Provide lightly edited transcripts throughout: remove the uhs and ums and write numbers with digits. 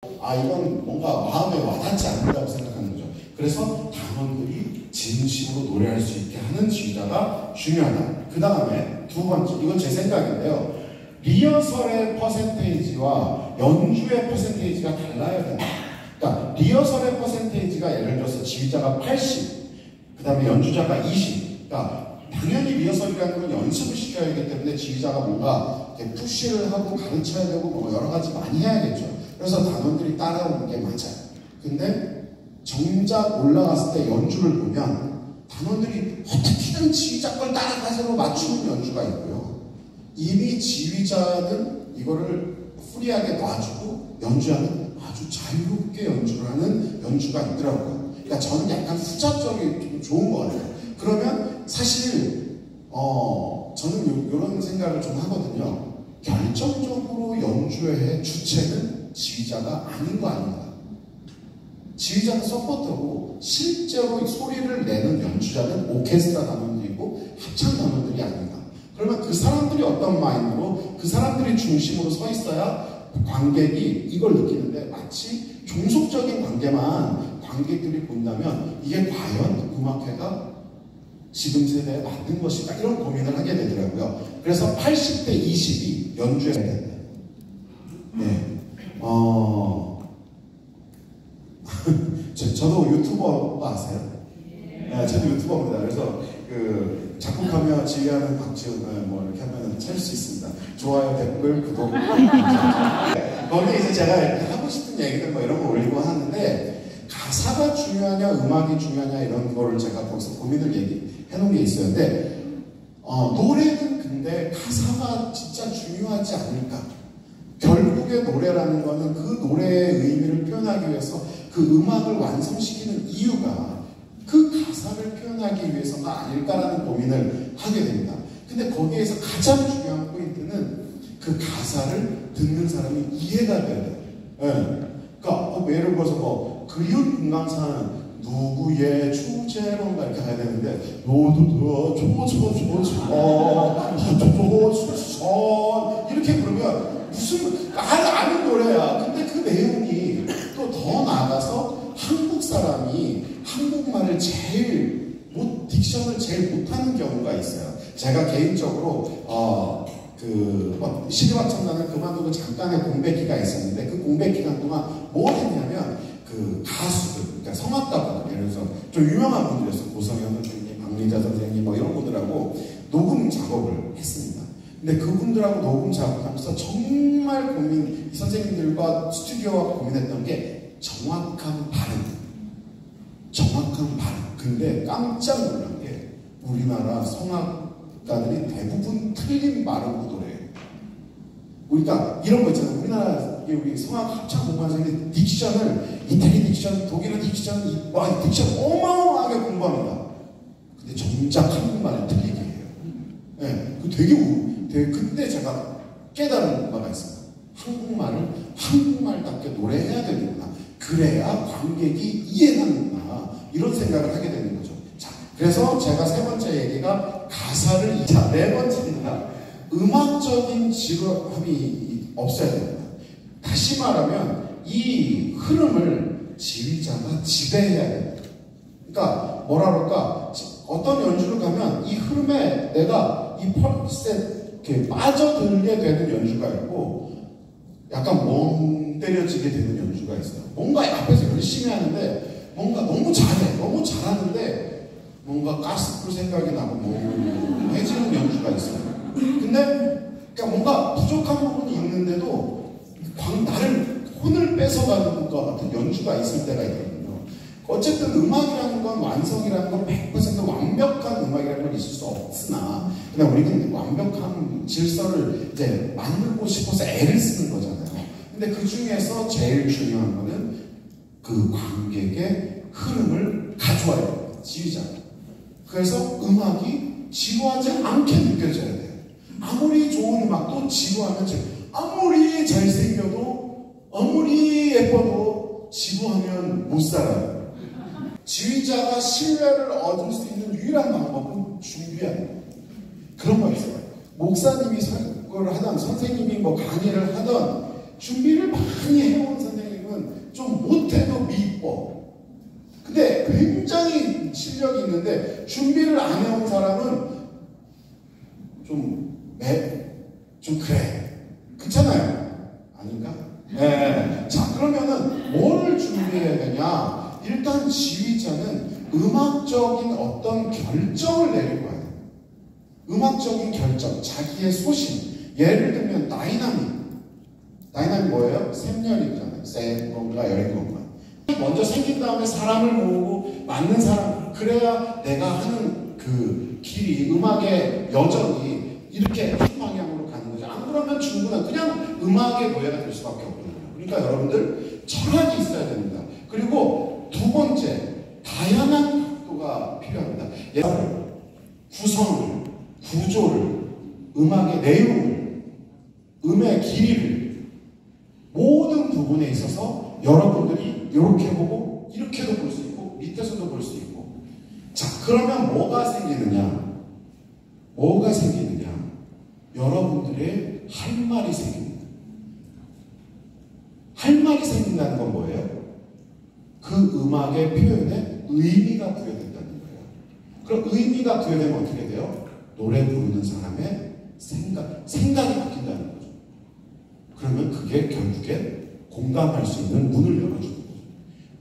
이건 뭔가 마음에 와닿지 않는다고 생각하는 거죠. 그래서 단원들이 진심으로 노래할 수 있게 하는 지휘자가 중요하다. 그 다음에 두 번째, 이건 제 생각인데요. 리허설의 퍼센테이지와 연주의 퍼센테이지가 달라야 된다. 그러니까 리허설의 퍼센테이지가 예를 들어서 지휘자가 80, 그 다음에 연주자가 20. 그러니까 당연히 리허설이라는 건 연습을 시켜야 하기 때문에 지휘자가 뭔가 푸시를 하고 가르쳐야 되고 뭐 여러 가지 많이 해야겠죠. 그래서 단원들이 따라오는 게 맞아요. 근데 정작 올라갔을 때 연주를 보면 단원들이 어떻게든 지휘자 걸 따라가서 맞추는 연주가 있고요. 이미 지휘자는 이거를 프리하게 놔주고 연주하는 아주 자유롭게 연주를 하는 연주가 있더라고요. 그러니까 저는 약간 후자적이 좀 좋은 것 같아요. 그러면 사실 저는 이런 생각을 좀 하거든요. 결정적으로 연주의 주체는 지휘자가 아닌 거 아닌가. 지휘자는 서포터고 실제로 소리를 내는 연주자는 오케스트라 단원들이고 합창 단원들이 아닌가. 그러면 그 사람들이 어떤 마인드로 그 사람들이 중심으로 서 있어야 관객이 이걸 느끼는데 마치 종속적인 관계만 관객들이 본다면 이게 과연 음악회가 지금 세대에 맞는 것인가 이런 고민을 하게 되더라고요. 그래서 80대 20이 연주에 네. 저도 유튜버 아세요? 네, 저도 유튜버입니다. 그래서 그 작곡하며 지휘하는 박지훈을 뭐 이렇게 하면 찾을 수 있습니다. 좋아요, 댓글, 구독. 거기에 이제 제가 하고 싶은 얘기들 뭐 이런 거 올리고 하는데 가사가 중요하냐, 음악이 중요하냐 이런 거를 제가 거기서 고민을 얘기해 놓은 게 있어요. 근데 노래는 근데 가사가 진짜 중요하지 않을까? 결국에 노래라는 거는 그 노래의 의미를 표현하기 위해서 그 음악을 완성시키는 이유가 그 가사를 표현하기 위해서가 아닐까라는 고민을 하게 됩니다. 근데 거기에서 가장 중요한 포인트는 그 가사를 듣는 사람이 이해가 돼야 돼요. 네. 그러니까 예를 들어서 뭐 그리운 금강산 누구의 주제론가 이렇게 가야 되는데 노두두 조조조조조조조조 이렇게 부르면 무슨 아는 노래야. 근데 그 내용이 또 더 나아가서 한국 사람이 한국말을 딕션을 제일 못하는 경우가 있어요. 제가 개인적으로 시리와청단을 그만두고 잠깐의 공백기가 있었는데 그 공백 기간 동안 뭘 했냐면 그 가수들, 그러니까 성악가분들, 예를 들어서 좀 유명한 분들이었어요. 고성현 선생님, 박미자 선생님 뭐 이런 분들하고 녹음 작업을 했습니다. 근데 그분들하고 녹음 작업하면서 정말 이 선생님들과 스튜디오와 고민했던 게 정확한 발음. 근데 깜짝 놀란 게 우리나라 성악가들이 대부분 틀린 발음으로 노래해요. 그러니까 이런 거 있잖아요. 우리 성악 합창 공부하는 사람들이 딕션을 이태리 딕션, 독일어 딕션, 딕션 어마어마하게 공부합니다. 근데 정작 한국말을 틀리게 해요. 네, 되게 그때 제가 깨달은 바가 있습니다. 한국말을 한국말답게 노래해야 되는구나. 그래야 관객이 이해하는구나. 이런 생각을 하게 되는 거죠. 자, 그래서 제가 세 번째 얘기가 가사를 네 번째입니다. 음악적인 직업이 없어야 됩니다. 다시 말하면 이 흐름을 지휘자가 지배해야 됩니다. 그러니까 뭐라 그럴까? 어떤 연주를 가면 이 흐름에 내가 이 펄스에 이렇게 빠져들게 되는 연주가 있고 약간 멍 때려지게 되는 연주가 있어요. 뭔가 앞에서 열심히 하는데 뭔가 너무 잘하는데 뭔가 가스불 생각이 나고 뭐 해지는 연주가 있어요. 근데 그러니까 뭔가 부족한 부분이 있는데도 나를 혼을 뺏어가는 것 같은 연주가 있을 때가 있거든요. 어쨌든 음악이라는 건 완성이라는 건 100% 완벽한 음악이라는 건 있을 수 없으나 그냥 우리는 완벽한 질서를 이제 만들고 싶어서 애를 쓰는 거잖아요. 근데 그 중에서 제일 중요한 거는 그 관객의 흐름을 가져와야 돼요. 지휘자. 그래서 음악이 지루하지 않게 느껴져야 돼요. 아무리 좋은 음악도 지루하면 아무리 잘생겨도 아무리 예뻐도 지루하면 못 살아요. 지휘자가 신뢰를 얻을 수 있는 유일한 방법은 준비하는 거예요. 그런 거 있어요. 목사님이 설교를 하던 선생님이 뭐 강의를 하던 준비를 많이 해온 선생님은 실력이 있는데 준비를 안 해온 사람은 좀 그래. 그렇잖아요. 아닌가? 네. 자, 그러면은 뭘 준비해야 되냐? 일단 지휘자는 음악적인 어떤 결정을 내릴 거예요. 음악적인 결정, 자기의 소신. 예를 들면 다이나믹 뭐예요? 샘열이잖아요. 센 건가 열인 건가. 먼저 생긴 다음에 사람을 모으고 맞는 사람, 그래야 내가 하는 그 길이, 음악의 여정이 이렇게 한 방향으로 가는 거죠. 안 그러면 충분한 그냥 음악의 노예가 될 수밖에 없거든요. 그러니까 여러분들 철학이 있어야 됩니다. 그리고 두 번째, 다양한 각도가 필요합니다. 구성을, 구조를, 음악의 내용을, 음의 길이를 모든 부분에 있어서 여러분들이 이렇게 보고 이렇게도 볼 수 있고 밑에서도 볼 수 있고. 자, 그러면 뭐가 생기느냐? 여러분들의 할 말이 생깁니다. 할 말이 생긴다는 건 뭐예요? 그 음악의 표현에 의미가 부여된다는 거예요. 그럼 의미가 부여되면 어떻게 돼요? 노래 부르는 사람의 생각이 바뀐다는 거죠. 그러면 그게 결국에 공감할 수 있는 문을 열어주는 거죠.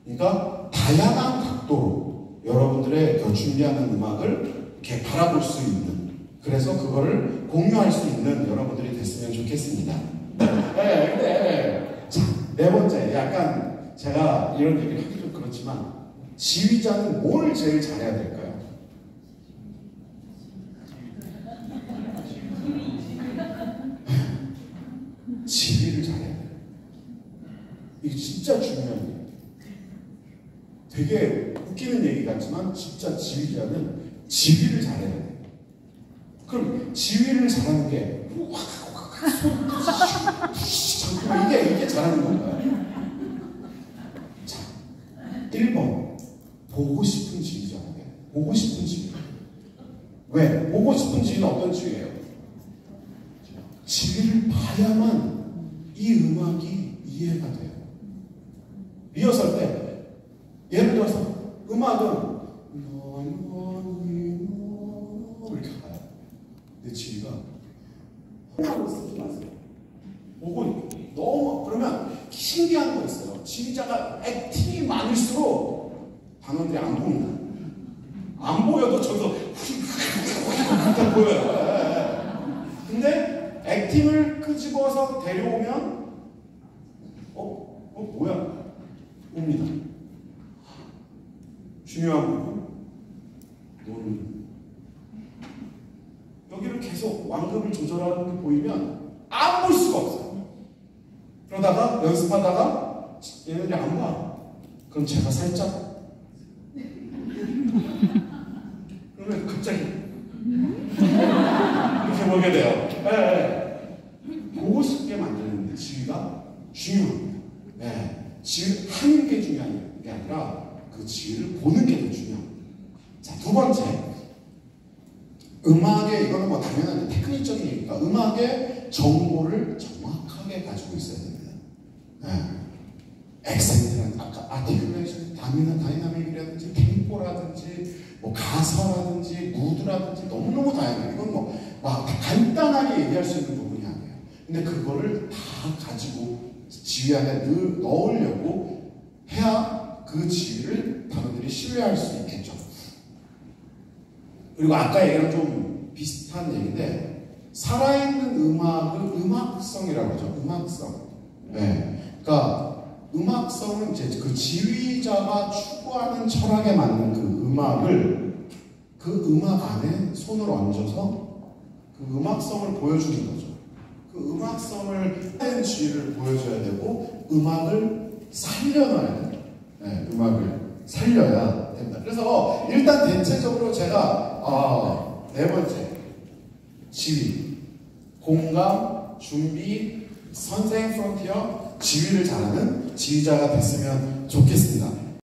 그러니까 다양한 각도로 여러분들의 준비하는 음악을 이렇게 바라볼 수 있는, 그래서 그거를 공유할 수 있는 여러분들이 됐으면 좋겠습니다. 네. 자, 네 번째, 약간 제가 이런 얘기를 하기 좀 그렇지만 지휘자는 뭘 제일 잘해야 될까요? 지휘를 잘해야 돼요. 이게 진짜 중요한 얘기예요. 되게 웃기는 얘기 같지만 진짜 지휘자는 지휘를 잘해야 돼요. 그럼 지휘를 잘하는 게 이게 잘하는 건가요? 자, 1번 보고 싶은 지휘자가 돼요. 보고 싶은 지휘. 왜? 보고 싶은 지휘는 어떤 지휘예요? 지휘를 봐야만 이 음악이 이해가 돼요. 리허설 때 예를 들어서 음악은 이렇게 가요. 근데 지휘가 하고 쓰지 마세요. 보고 너무 그러면 신기한 거 있어요. 지휘자가 액팅이 많을수록 단원들이 안 보인다. 안 보여도 저도 훅 보여요. 근데 액팅을 끄집어서 데려오면 뭐야? 옵니다. 중요한 부분, 노는 여기를 계속 완급을 조절하는 게 보이면 안 볼 수가 없어요. 그러다가 연습하다가 얘네들이 안 봐. 그럼 제가 살짝 그러면 갑자기 이렇게 보게 돼요. 네. 보고 싶게 만드는 지휘가 중요합니다. 네. 지휘를 하는 게 중요한 게 아니라 그 지휘를 보는 게 더 중요합니다. 자, 두 번째, 음악의, 이거는 뭐 당연한 테크닉적인 얘기니까 음악의 정보를 정확하게 가지고 있어야 됩니다. 네. 액센트라든지 아까 아티클레이션, 다이나믹이라든지 템포라든지 뭐 가사라든지 무드라든지 너무너무 다양해요. 이건 뭐 막 간단하게 얘기할 수 있는 부분이 아니에요. 근데 그거를 다 가지고 지휘 안에 늘 넣으려고 해야 그 지휘를 단원들이 신뢰할 수 있겠죠. 그리고 아까 얘기랑 좀 비슷한 얘기인데, 살아있는 음악을 음악성이라고 하죠. 음악성. 네. 그러니까 음악성은 이제 그 지휘자가 추구하는 철학에 맞는 그 음악을 그 음악 안에 손을 얹어서 그 음악성을 보여주는 거죠. 그 음악성을 한 지휘를 보여줘야 되고 음악을 살려놔야 돼요. 네, 음악을 살려야 됩니다. 그래서 일단 대체적으로 제가 네 번째, 지휘, 공감, 준비, 선생 프론티어, 지휘를 잘하는 지휘자가 됐으면 좋겠습니다.